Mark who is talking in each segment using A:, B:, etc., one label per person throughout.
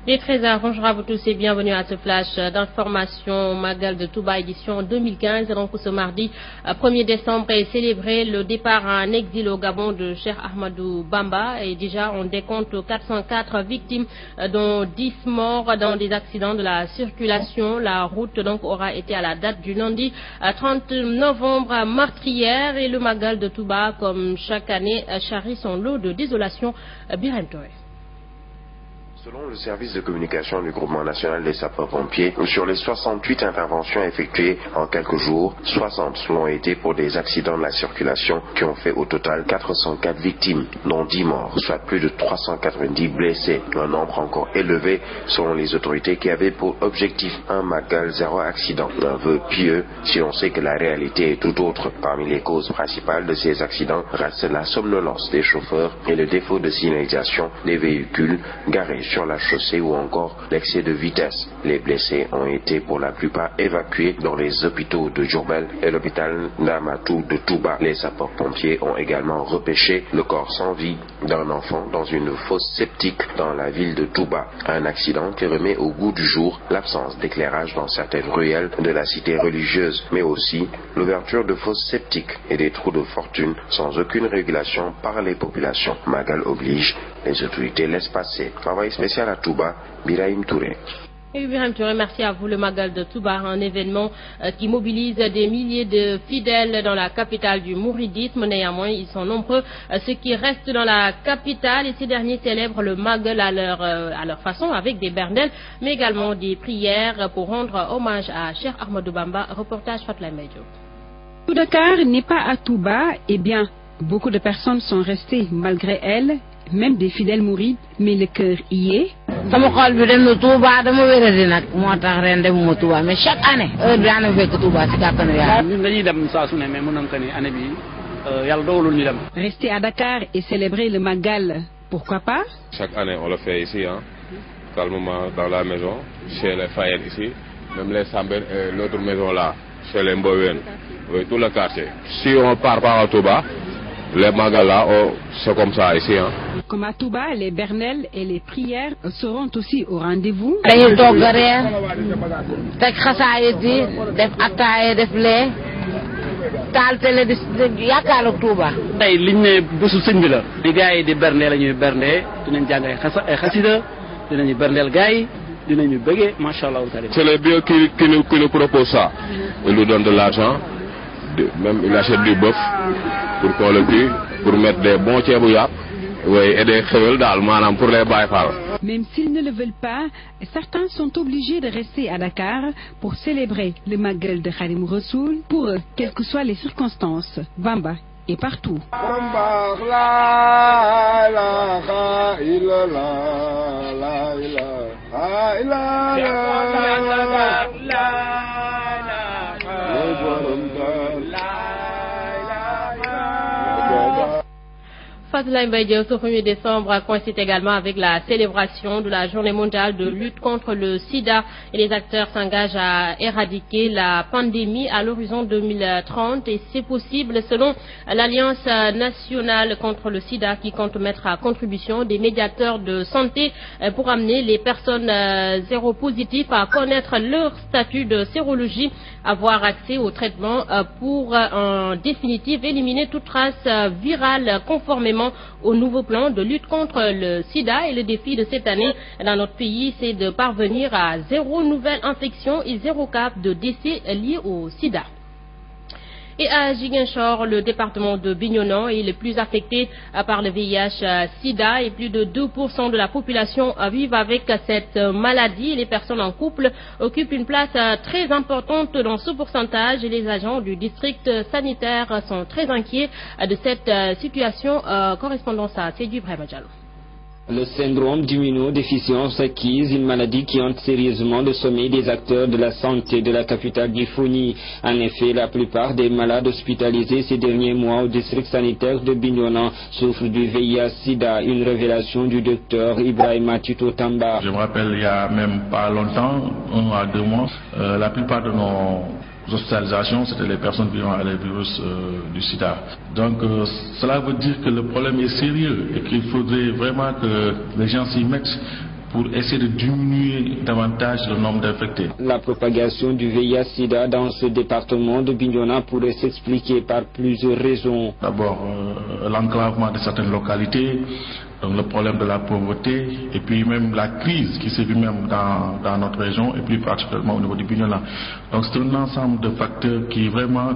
A: Les 13h, bonjour à vous tous et bienvenue à ce flash d'information Magal de Touba édition 2015. Donc ce mardi 1er décembre est célébré le départ en exil au Gabon de Cheikh Ahmadou Bamba et déjà on décompte 404 victimes dont 10 morts dans des accidents de la circulation. La route donc aura été à la date du lundi 30 novembre meurtrière et le Magal de Touba comme chaque année charrie son lot de désolation. Birahim Touré.
B: Selon le service de communication du groupement national des sapeurs-pompiers, sur les 68 interventions effectuées en quelques jours, 60 l'ont été pour des accidents de la circulation qui ont fait au total 404 victimes, dont 10 morts, soit plus de 390 blessés. Un nombre encore élevé selon les autorités qui avaient pour objectif un Magal zéro accident. Un vœu pieux si l'on sait que la réalité est tout autre. Parmi les causes principales de ces accidents restent la somnolence des chauffeurs et le défaut de signalisation des véhicules garés sur la chaussée ou encore l'excès de vitesse. Les blessés ont été pour la plupart évacués dans les hôpitaux de Diourbel et l'hôpital Ndamatou de Touba. Les sapeurs-pompiers ont également repêché le corps sans vie d'un enfant dans une fosse septique dans la ville de Touba. Un accident qui remet au goût du jour l'absence d'éclairage dans certaines ruelles de la cité religieuse, mais aussi l'ouverture de fosses septiques et des trous de fortune sans aucune régulation par les populations. Magal oblige, les autorités laissent passer. Travail spécial à Touba, Birahim Touré.
A: Et Birahim Touré, merci à vous. Le Magal de Touba, un événement qui mobilise des milliers de fidèles dans la capitale du mouridisme. Néanmoins, ils sont nombreux ceux qui restent dans la capitale et ces derniers célèbrent le Magal à leur façon avec des bernels, mais également des prières pour rendre hommage à Cheikh Ahmadou Bamba. Reportage Fatla Medjo.
C: Tout Dakar n'est pas à Touba, eh bien, beaucoup de personnes sont restées malgré elles, même des fidèles mourides, mais le cœur y est.
D: sama xol bi dem na Touba dama wéradi nag moo tax ren demuma Touba mais chaque année heure bi daana fekk Touba ci kàttanu Yàlla.
E: ñun dañuy dem saa su ne mais mën nañu ko ni année bi yàlla dogalul ñu dem.
C: Rester à Dakar et célébrer le Magal, pourquoi pas?
F: Chaque année on le fait ici, calmement dans la maison, chez les Fayed ici, même les Samber et l'autre maison là, chez les Mbowen, oui, tout le quartier. Si on part pas à Touba, les Magal là, c'est comme ça ici.
C: Comme à Touba, les bernels et les prières seront aussi au rendez-vous.
D: dañuy togg reer teg xasaayit yi def attaaye def lee taal télé di yaakaar ak Touba.
E: tey liñ ne bésu sëñ bi la. di gars yi di bernde la ñuy bernde dinañ jàng ay xasida dinañu berndeel gars yi dinañu bëggee macha allah.
F: C'est les biens qui nous proposent ça. Ils nous donnent de l'argent, même ils achètent du bœuf pour qu'on le tue, pour mettre des bons ceebu yàpp. Oui, et des xewel daal maanaam pour les Baye Fall.
C: Même s'ils ne le veulent pas, certains sont obligés de rester à Dakar pour célébrer le Magal de Khadimou Rassoul. Pour eux, quelles que soient les circonstances, Bamba est partout.
A: Fatla Mbaye, ce 1er décembre coïncide également avec la célébration de la journée mondiale de lutte contre le sida et les acteurs s'engagent à éradiquer la pandémie à l'horizon 2030 et c'est possible selon l'Alliance nationale contre le sida qui compte mettre à contribution des médiateurs de santé pour amener les personnes séropositives à connaître leur statut de sérologie, avoir accès au traitement pour en définitive éliminer toute trace virale conformément au nouveau plan de lutte contre le sida. Et le défi de cette année dans notre pays, c'est de parvenir à 0 nouvelle infection et 0 cas de décès liés au sida. Et à Ziguinchor, le département de Bignona est le plus affecté par le VIH-Sida et plus de 2% de la population vivent avec cette maladie. Les personnes en couple occupent une place très importante dans ce pourcentage et les agents du district sanitaire sont très inquiets de cette situation. Correspondance à Sédou Ibrahima Diallo.
G: Le syndrome d'immunodéficience acquise, une maladie qui hante sérieusement le sommeil des acteurs de la santé de la capitale du Foni. En effet, la plupart des malades hospitalisés ces derniers mois au district sanitaire de Bignona souffrent du VIH-Sida, une révélation du docteur Ibrahima Tito Tamba.
H: Je me rappelle, il y a même pas longtemps, 1 à 2 mois, la plupart de nos hospitalisations, c'était les personnes vivant avec le virus du sida. Donc cela veut dire que le problème est sérieux et qu'il faudrait vraiment que les gens s'y mettent pour essayer de diminuer davantage le nombre d'infectés.
G: La propagation du VIH-Sida dans ce département de Bignona pourrait s'expliquer par plusieurs raisons.
H: D'abord, l'enclavement de certaines localités, donc le problème de la pauvreté, et puis même la crise qui se vit même dans notre région, et plus particulièrement au niveau du Bignona. Donc c'est un ensemble de facteurs qui vraiment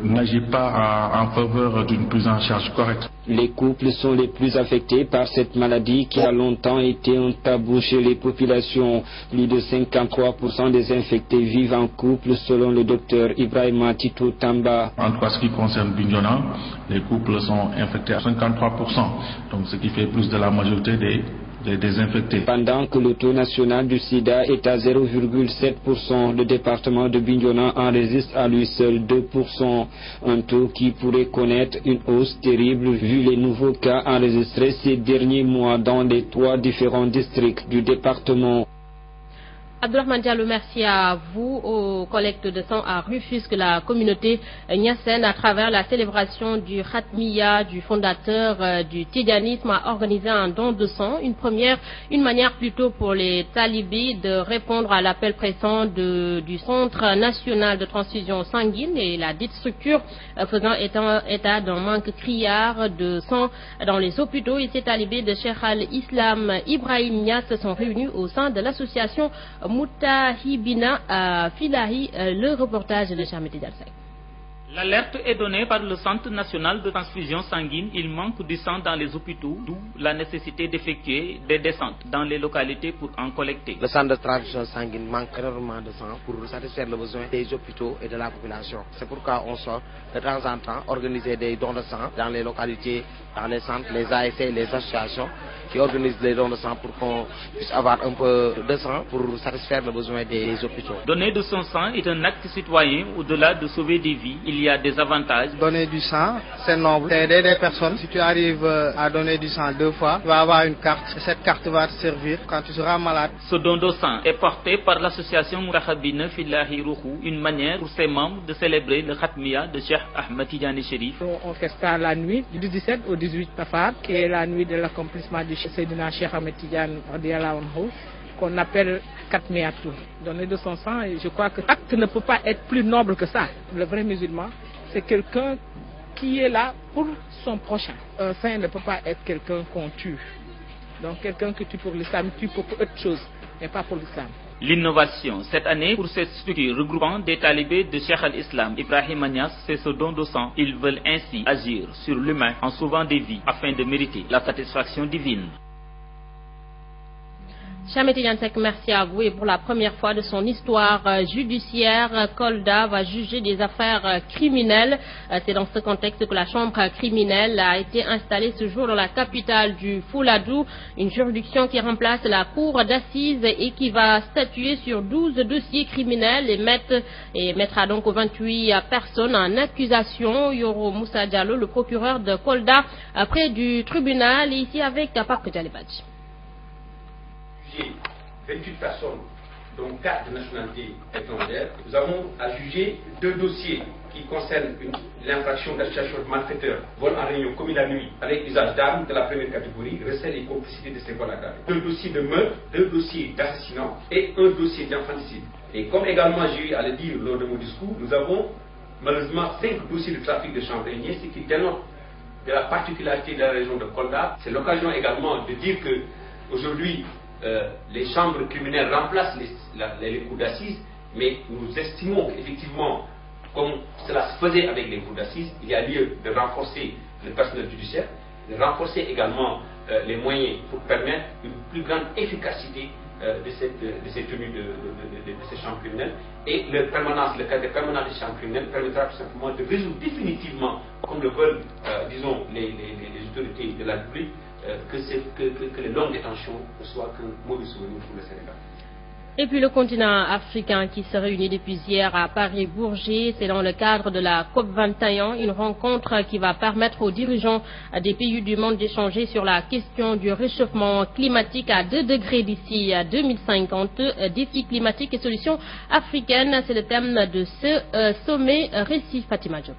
H: n'agit pas en faveur d'une prise en charge correcte.
G: Les couples sont les plus affectés par cette maladie qui a longtemps été un tabou chez les populations. Plus de 53% des infectés vivent en couple selon le docteur Ibrahima Tito Tamba.
H: En tout cas, ce qui concerne Bignona, les couples sont infectés à 53%, donc ce qui fait plus de la majorité des infectés.
G: Pendant que le taux national du sida est à 0,7%, le département de Bignona enregistre à lui seul 2%, un taux qui pourrait connaître une hausse terrible vu les nouveaux cas enregistrés ces derniers mois dans les 3 différents districts du département.
A: Abdourahmane Diallo, merci à vous. Aux collectes de sang à Rufisque, la communauté Niassène, à travers la célébration du Khatmiya du fondateur du Tidjanisme, a organisé un don de sang. Une manière plutôt pour les talibés de répondre à l'appel pressant du Centre national de transfusion sanguine et la dite structure faisant état d'un manque criard de sang dans les hôpitaux. Et ces talibés de Cheikh al-Islam Ibrahim Niass sont réunis au sein de l'association Moutahibina Filahi, le reportage de Chameti Dialsek.
I: L'alerte est donnée par le Centre national de transfusion sanguine. Il manque du sang dans les hôpitaux, d'où la nécessité d'effectuer des descentes dans les localités pour en collecter.
J: Le centre de transfusion sanguine manque énormément de sang pour satisfaire le besoin des hôpitaux et de la population. C'est pourquoi on sort de temps en temps organiser des dons de sang dans les localités, dans les centres, les ASC, les associations qui organisent des dons de sang pour qu'on puisse avoir un peu de sang pour satisfaire le besoin des hôpitaux.
I: Donner de son sang est un acte citoyen au-delà de sauver des vies. Il y a des avantages.
K: Donner du sang, c'est noble. C'est aider des personnes. Si tu arrives à donner du sang 2 fois, tu vas avoir une carte. Cette carte va te servir quand tu seras malade.
I: Ce don de sang est porté par l'association Moutahibina Filahi Rouhou, une manière pour ses membres de célébrer le Khatmiya de Cheikh Ahmed Tidjani Chérif.
L: On fait ça la nuit du 17 au 18 Tafar, qui est la nuit de l'accomplissement du Seydina Cheikh Ahmed Tidjani qu'on appelle Khatmiyatou. Donner de son sang, et je crois que l'acte ne peut pas être plus noble que ça. Le vrai musulman, c'est quelqu'un qui est là pour son prochain. Un saint ne peut pas être quelqu'un qu'on tue. Donc quelqu'un que tue pour l'islam, tue pour autre chose, mais pas pour l'islam.
I: L'innovation cette année pour cette structure regroupant des talibés de Cheikh al-Islam Ibrahim Niass, c'est ce don de sang. Ils veulent ainsi agir sur l'humain en sauvant des vies afin de mériter la satisfaction divine.
A: Chameti Dialsek, merci à vous. Et pour la première fois de son histoire judiciaire, Kolda va juger des affaires criminelles. C'est dans ce contexte que la chambre criminelle a été installée ce jour dans la capitale du Fouladou, une juridiction qui remplace la cour d'assises et qui va statuer sur 12 dossiers criminels et mettra donc 28 personnes en accusation. Yoro Moussa Diallo, le procureur de Kolda, près du tribunal, est ici avec Pape Djalibadji.
M: 28 personnes, dont 4 de nationalité étrangère. Nous avons à juger 2 dossiers qui concernent l'infraction d'association de malfaiteurs, vol en réunion commis la nuit avec usage d'armes de la première catégorie, recel et complicité de ces vols aggravés. 2 dossiers de meurtre, 2 dossiers d'assassinat et 1 dossier d'infanticide. Et comme également j'ai eu à le dire lors de mon discours, nous avons malheureusement 5 dossiers de trafic de chanvre indien, ce qui dénote de la particularité de la région de Kolda. C'est l'occasion également de dire que aujourd'hui les chambres criminelles remplacent les cours d'assises, mais nous estimons qu'effectivement, comme cela se faisait avec les cours d'assises, il y a lieu de renforcer le personnel judiciaire, de renforcer également les moyens pour permettre une plus grande efficacité de ces tenues de ces chambres criminelles. Et le cas de permanence des chambres criminelles permettra tout simplement de résoudre définitivement, comme le veulent, disons, les autorités de la République, que les longues détentions ne soient qu'un mauvais souvenir pour le Sénégal.
A: Et puis le continent africain qui se réunit depuis hier à Paris-Bourget, c'est dans le cadre de la COP21, une rencontre qui va permettre aux dirigeants des pays du monde d'échanger sur la question du réchauffement climatique à 2 degrés d'ici à 2050, défis climatiques et solutions africaines. C'est le thème de ce sommet. Récit Fatima Diop.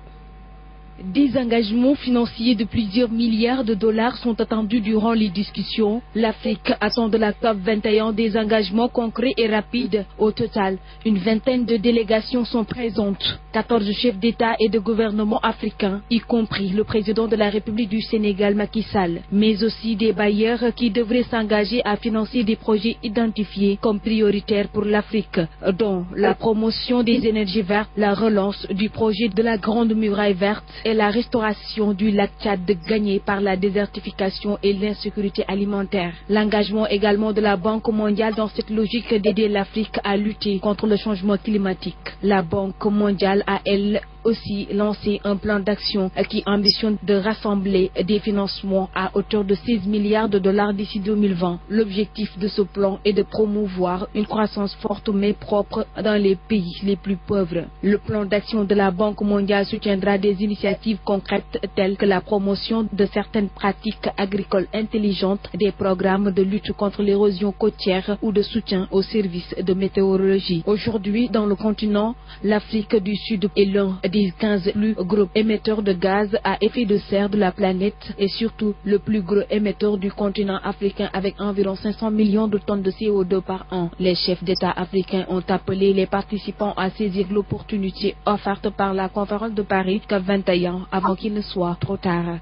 N: Des engagements financiers de plusieurs milliards de dollars sont attendus durant les discussions. L'Afrique attend de la COP21 des engagements concrets et rapides. Au total, une vingtaine de délégations sont présentes. 14 chefs d'État et de gouvernement africains, y compris le président de la République du Sénégal, Macky Sall, mais aussi des bailleurs qui devraient s'engager à financer des projets identifiés comme prioritaires pour l'Afrique, dont la promotion des énergies vertes, la relance du projet de la Grande Muraille verte et la restauration du lac Tchad gagné par la désertification et l'insécurité alimentaire. L'engagement également de la Banque mondiale dans cette logique d'aider l'Afrique à lutter contre le changement climatique. La Banque mondiale a elle aussi lancé un plan d'action qui ambitionne de rassembler des financements à hauteur de 16 milliards de dollars d'ici 2020. L'objectif de ce plan est de promouvoir une croissance forte mais propre dans les pays les plus pauvres. Le plan d'action de la Banque mondiale soutiendra des initiatives concrètes telles que la promotion de certaines pratiques agricoles intelligentes, des programmes de lutte contre l'érosion côtière ou de soutien aux services de météorologie. Aujourd'hui, dans le continent, l'Afrique du Sud est l'un des 15 plus gros émetteurs de gaz à effet de serre de la planète et surtout le plus gros émetteur du continent africain avec environ 500 millions de tonnes de CO2 par an. Les chefs d'État africains ont appelé les participants à saisir l'opportunité offerte par la conférence de Paris COP21 avant qu'il ne soit trop tard.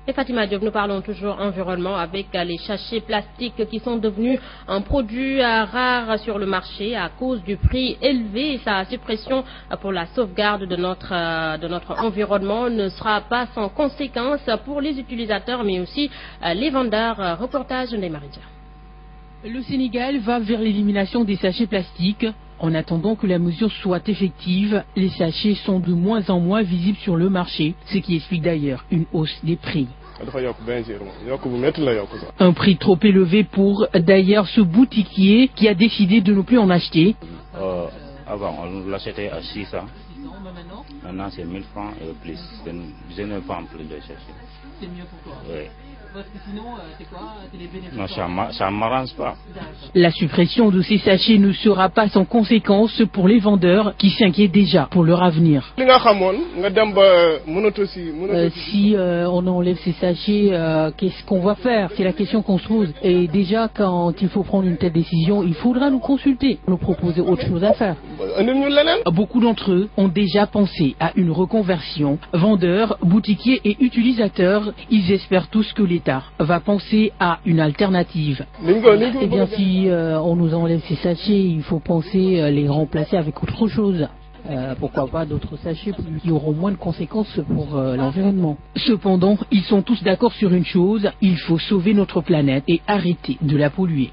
A: Et Fatima Diop, nous parlons toujours environnement avec les sachets plastiques qui sont devenus un produit rare sur le marché à cause du prix élevé et sa suppression pour la sauvegarde de notre environnement ne sera pas sans conséquences pour les utilisateurs mais aussi les vendeurs. Reportage de Maridia.
O: Le Sénégal va vers l'élimination des sachets plastiques. En attendant que la mesure soit effective, les sachets sont de moins en moins visibles sur le marché, ce qui explique d'ailleurs une hausse des prix. Un prix trop élevé pour d'ailleurs ce boutiquier qui a décidé de ne plus en acheter.
P: Avant, on l'achetait à 600. Maintenant, c'est 1000 francs et plus. Je ne vends plus de sachets.
O: C'est mieux pour toi.
P: Oui.
O: Parce que sinon, c'est quoi? C'est les bénéfices?
P: Non, ça ne m'arrange pas.
O: La suppression de ces sachets ne sera pas sans conséquence pour les vendeurs qui s'inquiètent déjà pour leur avenir. Si on enlève ces sachets, qu'est-ce qu'on va faire? C'est la question qu'on se pose. Et déjà, quand il faut prendre une telle décision, il faudra nous consulter, nous proposer autre chose à faire. Beaucoup d'entre eux ont déjà pensé à une reconversion. Vendeurs, boutiquiers et utilisateurs, ils espèrent tous que l'État va penser à une alternative. Eh bien, si on nous enlève ces sachets, il faut penser les remplacer avec autre chose. Pourquoi pas d'autres sachets qui auront moins de conséquences pour l'environnement. Cependant, ils sont tous d'accord sur une chose, il faut sauver notre planète et arrêter de la polluer.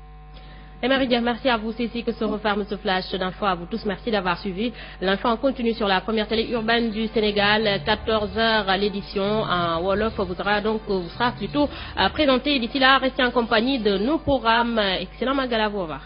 A: Et Maridia, merci à vous. C'est ici que se referme ce flash d'info. À vous tous, merci d'avoir suivi. L'info en continue sur la première télé urbaine du Sénégal, 14h l'édition en Wolof vous sera plutôt présenté. D'ici là, restez en compagnie de nos programmes. Excellent Magal à vous. Au revoir.